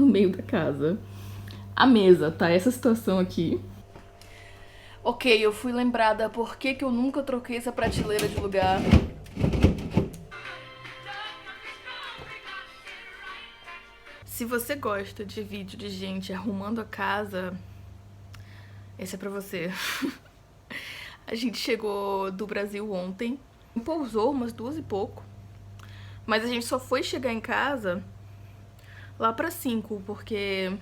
no meio da casa. A mesa, tá? Essa situação aqui. Ok, eu fui lembrada por que eu nunca troquei essa prateleira de lugar. Se você gosta de vídeo de gente arrumando a casa, esse é pra você. A gente chegou do Brasil ontem, pousou umas 2 e pouco, mas a gente só foi chegar em casa lá pra 5, porque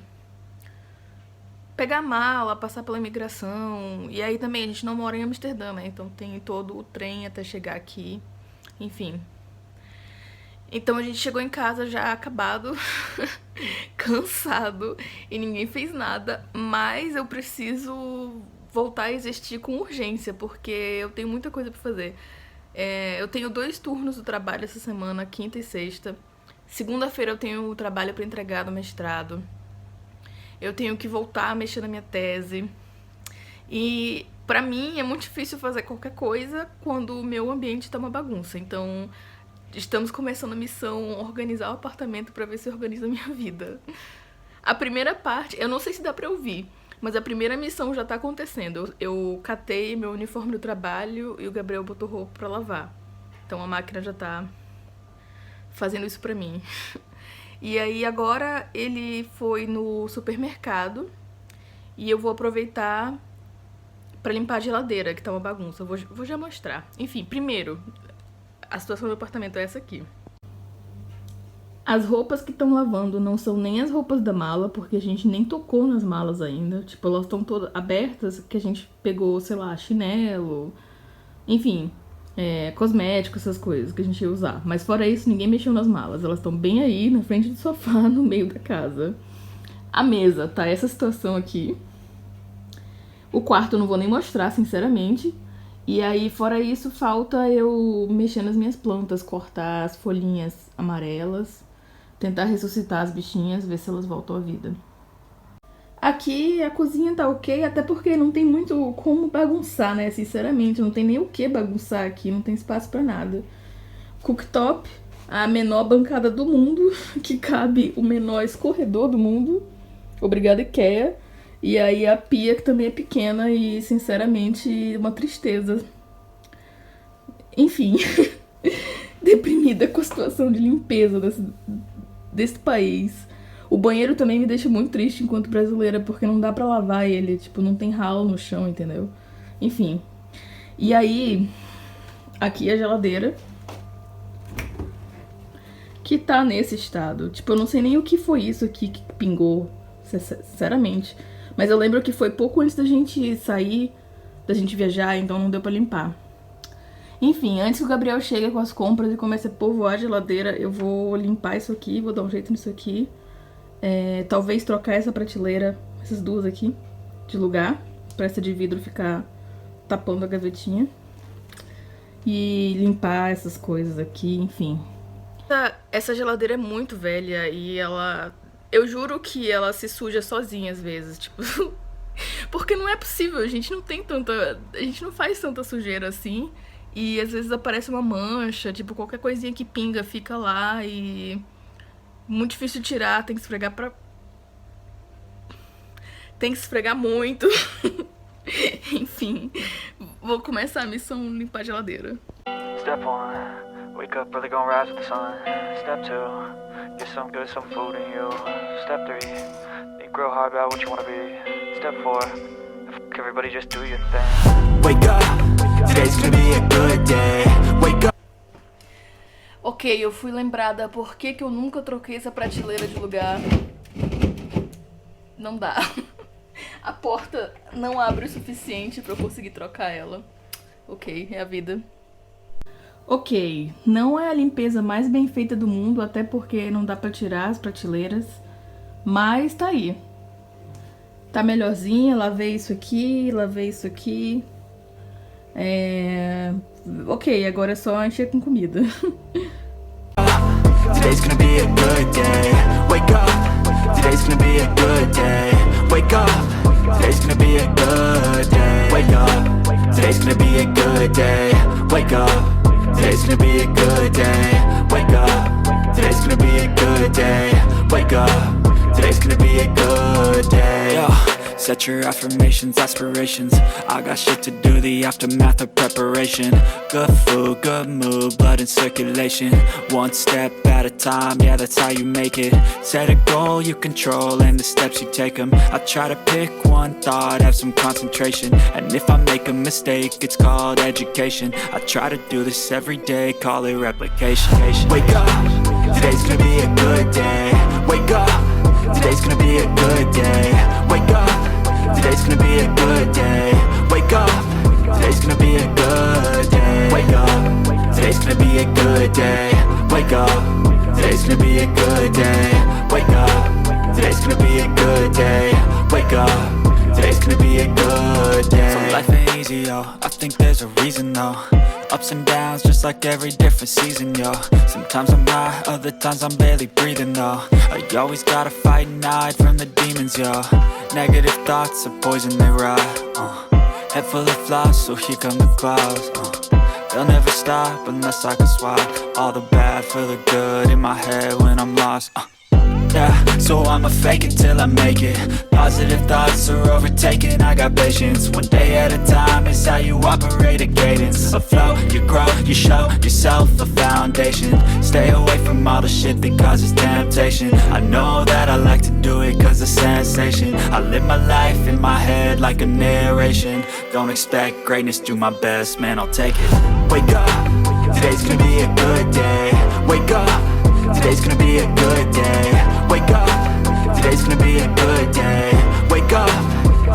pegar a mala, passar pela imigração, e aí também a gente não mora em Amsterdã, né? Então tem todo o trem até chegar aqui, enfim. Então a gente chegou em casa já acabado, cansado, e ninguém fez nada, mas eu preciso voltar a existir com urgência, porque eu tenho muita coisa pra fazer. Eu tenho 2 turnos do trabalho essa semana, quinta e sexta. Segunda-feira eu tenho o trabalho pra entregar do mestrado. Eu tenho que voltar a mexer na minha tese. E pra mim é muito difícil fazer qualquer coisa quando o meu ambiente tá uma bagunça. Então estamos começando a missão organizar o apartamento pra ver se organiza a minha vida. A primeira parte, eu não sei se dá pra ouvir, mas a primeira missão já tá acontecendo. Eu catei meu uniforme do trabalho e o Gabriel botou roupa pra lavar. Então a máquina já tá fazendo isso pra mim. E aí agora ele foi no supermercado e eu vou aproveitar pra limpar a geladeira, que tá uma bagunça. Eu vou já mostrar. Enfim, primeiro, a situação do apartamento é essa aqui. As roupas que estão lavando não são nem as roupas da mala, porque a gente nem tocou nas malas ainda. Tipo, elas estão todas abertas, que a gente pegou, sei lá, chinelo, enfim, cosméticos, essas coisas que a gente ia usar. Mas fora isso, ninguém mexeu nas malas. Elas estão bem aí, na frente do sofá, no meio da casa. A mesa, tá? Essa situação aqui. O quarto eu não vou nem mostrar, sinceramente. E aí, fora isso, falta eu mexer nas minhas plantas, cortar as folhinhas amarelas, tentar ressuscitar as bichinhas, ver se elas voltam à vida. Aqui a cozinha tá ok, até porque não tem muito como bagunçar, né? Sinceramente, não tem nem o que bagunçar aqui, não tem espaço pra nada. Cooktop, a menor bancada do mundo, que cabe o menor escorredor do mundo. Obrigada, IKEA. E aí a pia, que também é pequena e, sinceramente, uma tristeza. Enfim, deprimida com a situação de limpeza desse país. O banheiro também me deixa muito triste enquanto brasileira, porque não dá pra lavar ele, tipo, não tem ralo no chão, entendeu? Enfim. E aí, aqui a geladeira, que tá nesse estado. Tipo, eu não sei nem o que foi isso aqui que pingou, sinceramente. Mas eu lembro que foi pouco antes da gente sair, da gente viajar, então não deu pra limpar. Enfim, antes que o Gabriel chegue com as compras e comece a povoar a geladeira, eu vou limpar isso aqui, vou dar um jeito nisso aqui. Talvez trocar essa prateleira, essas 2 aqui, de lugar, pra essa de vidro ficar tapando a gavetinha. E limpar essas coisas aqui, enfim. Essa geladeira é muito velha e ela... Eu juro que ela se suja sozinha às vezes, tipo... Porque não é possível, a gente não tem tanta... A gente não faz tanta sujeira assim. E às vezes aparece uma mancha, tipo, qualquer coisinha que pinga fica lá e... Muito difícil de tirar, tem que esfregar pra... Tem que esfregar muito. Enfim, vou começar a missão limpar a geladeira. Step 1, wake up early, gonna rise with the sun. Step 2, get some good, some food in you. Step 3, think real hard about what you wanna be. Step 4, everybody just do your thing. Wake up, today's gonna be a good day. Wake up. Ok, eu fui lembrada por que eu nunca troquei essa prateleira de lugar. Não dá. A porta não abre o suficiente pra eu conseguir trocar ela. Ok, é a vida. Ok, não é a limpeza mais bem feita do mundo, até porque não dá pra tirar as prateleiras, mas tá aí. Tá melhorzinha, lavei isso aqui, lavei isso aqui. Ok, agora é só encher com comida. Today's gonna be a good day. Wake up. Today's gonna be a good day. Wake up. Today's gonna be a good day. Wake up. Today's gonna be a good day. Wake up. Today's gonna be a good day. Wake up. Today's gonna be a good day. Wake up. Today's be a good day. Yo, set your affirmations, aspirations. I got shit to do, the aftermath of preparation. Good food, good mood, blood in circulation. One step at a time, yeah, that's how you make it. Set a goal you control and the steps you take them. I try to pick one thought, have some concentration. And if I make a mistake, it's called education. I try to do this every day, call it replication. Wake up, today's gonna be a good day. Wake up, today's gonna be a good day. Wake up, today's gonna be a good day. Wake up, today's gonna be a good day. Wake up, today's gonna be a good day. Wake up, today's gonna be a good day. Wake up, today's gonna be a good day. Wake up, today's gonna be a good day. So life ain't easy, yo, I think there's a reason though. Ups and downs, just like every different season, yo. Sometimes I'm high, other times I'm barely breathing, though. You always gotta fight and hide from the demons, yo. Negative thoughts are poison, they rot. Head full of flies, so here come the clouds. They'll never stop unless I can swap all the bad for the good in my head when I'm lost. Yeah, so I'ma fake it till I make it. Positive thoughts are overtaken, I got patience. One day at a time is how you operate a cadence. A flow, you grow, you show yourself a foundation. Stay away from all the shit that causes temptation. I know that I like to do it cause it's sensation. I live my life in my head like a narration. Don't expect greatness, do my best, man, I'll take it. Wake up, today's gonna be a good day. Wake up, today's gonna be a good day. Wake up, today's gonna be a good day. Wake up,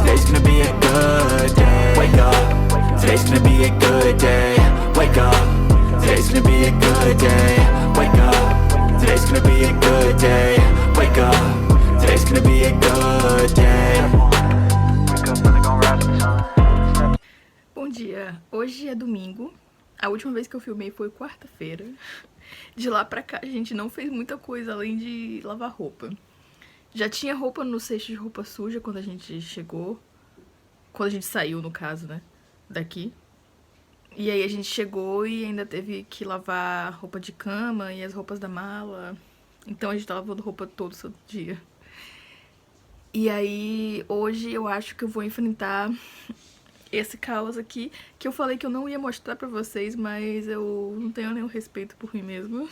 today's gonna be a good day. Wake up, today's gonna be a good day. Wake up, today's gonna be a good day. Wake up, today's gonna be a good day. Wake up, today's gonna be a good day. Wake up, early, gonna rise with the sun. Bom dia, hoje é domingo. A última vez que eu filmei foi quarta-feira. De lá pra cá a gente não fez muita coisa além de lavar roupa. Já tinha roupa no cesto de roupa suja quando a gente chegou. Quando a gente saiu, no caso, né? Daqui. E aí a gente chegou e ainda teve que lavar roupa de cama e as roupas da mala. Então a gente tá lavando roupa todo santo dia. E aí hoje eu acho que eu vou enfrentar esse caos aqui, que eu falei que eu não ia mostrar pra vocês, mas eu não tenho nenhum respeito por mim mesma.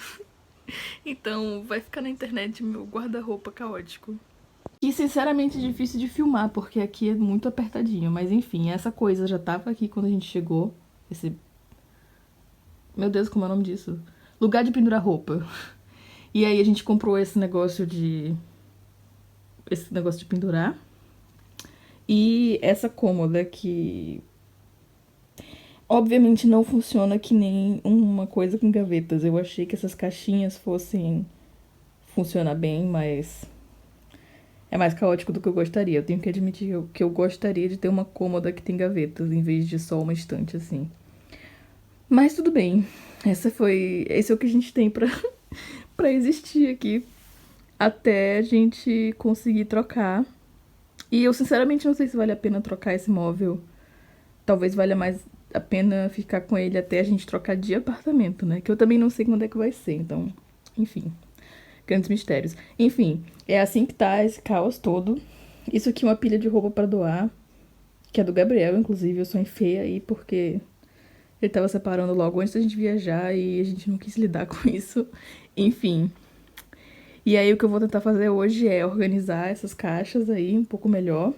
Então vai ficar na internet meu guarda-roupa caótico. E sinceramente é difícil de filmar, porque aqui é muito apertadinho. Mas enfim, essa coisa já tava aqui quando a gente chegou. Esse... Meu Deus, como é o nome disso? Lugar de pendurar roupa. E aí a gente comprou esse negócio de pendurar. E essa cômoda que obviamente não funciona que nem uma coisa com gavetas. Eu achei que essas caixinhas fossem funcionar bem, mas é mais caótico do que eu gostaria. Eu tenho que admitir que eu gostaria de ter uma cômoda que tem gavetas, em vez de só uma estante assim. Mas tudo bem. Esse é o que a gente tem pra existir aqui. Até a gente conseguir trocar. E eu sinceramente não sei se vale a pena trocar esse móvel. Talvez valha mais a pena ficar com ele até a gente trocar de apartamento, né? Que eu também não sei quando é que vai ser, então... Enfim, grandes mistérios. Enfim, é assim que tá esse caos todo. Isso aqui é uma pilha de roupa pra doar, que é do Gabriel, inclusive. Eu só enfiei aí porque ele tava separando logo antes da gente viajar e a gente não quis lidar com isso. Enfim... E aí o que eu vou tentar fazer hoje é organizar essas caixas aí um pouco melhor.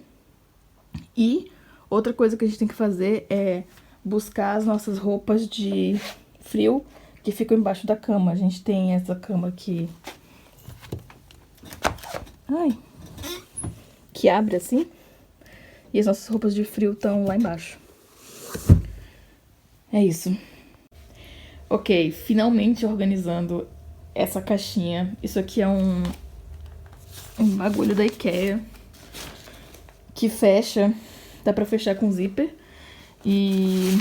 E outra coisa que a gente tem que fazer é buscar as nossas roupas de frio que ficam embaixo da cama. A gente tem essa cama aqui. Ai. Que abre assim. E as nossas roupas de frio estão lá embaixo. É isso. Ok, finalmente organizando essa caixinha. Isso aqui é um bagulho da IKEA que fecha, dá pra fechar com zíper e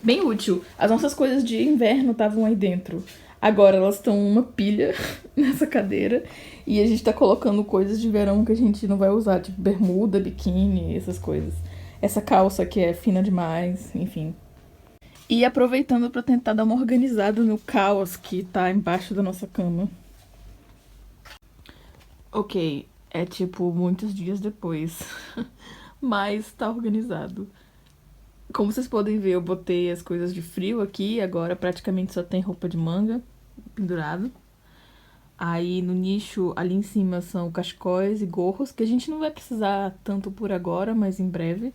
bem útil. As nossas coisas de inverno estavam aí dentro. Agora elas estão uma pilha nessa cadeira e a gente tá colocando coisas de verão que a gente não vai usar, tipo bermuda, biquíni, essas coisas. Essa calça que é fina demais, enfim. E aproveitando pra tentar dar uma organizada no caos que tá embaixo da nossa cama. Ok, É tipo muitos dias depois. Mas tá organizado. Como vocês podem ver, eu botei as coisas de frio aqui. Agora praticamente só tem roupa de manga pendurado. Aí no nicho ali em cima são cachecóis e gorros, que a gente não vai precisar tanto por agora, mas em breve.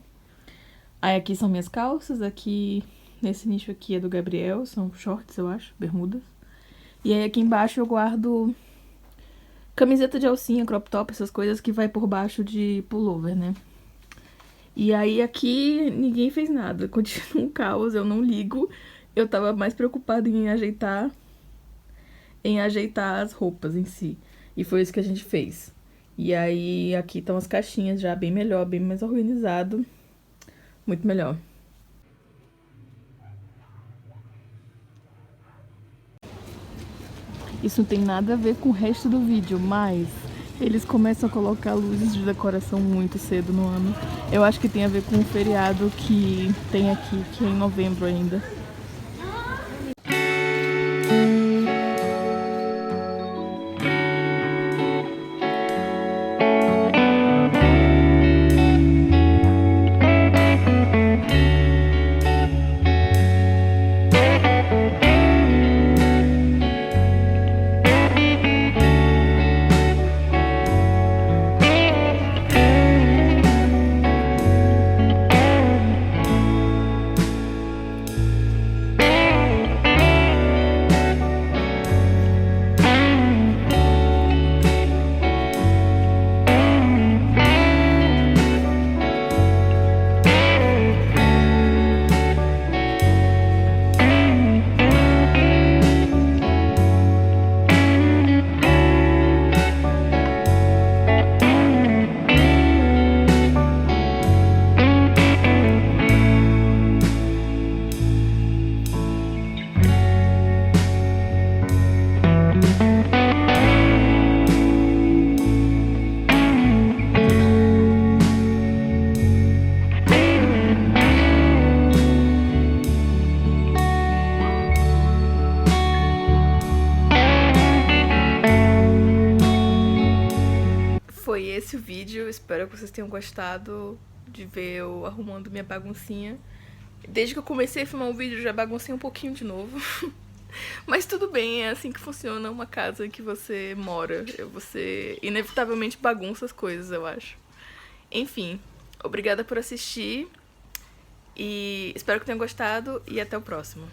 Aí aqui são minhas calças, aqui nesse nicho aqui é do Gabriel, são shorts, eu acho, bermudas. E aí aqui embaixo eu guardo camiseta de alcinha, crop top, essas coisas que vai por baixo de pullover, né? E aí aqui ninguém fez nada, continua um caos, eu não ligo. Eu tava mais preocupada em ajeitar as roupas em si. E foi isso que a gente fez. E aí aqui estão as caixinhas já bem melhor, bem mais organizado. Muito melhor. Isso não tem nada a ver com o resto do vídeo, mas eles começam a colocar luzes de decoração muito cedo no ano. Eu acho que tem a ver com o feriado que tem aqui, que é em novembro ainda. Foi esse o vídeo, espero que vocês tenham gostado de ver eu arrumando minha baguncinha. Desde que eu comecei a filmar um vídeo, já baguncei um pouquinho de novo. Mas tudo bem, é assim que funciona uma casa em que você mora. Você inevitavelmente bagunça as coisas, eu acho. Enfim, obrigada por assistir. E espero que tenham gostado e até o próximo.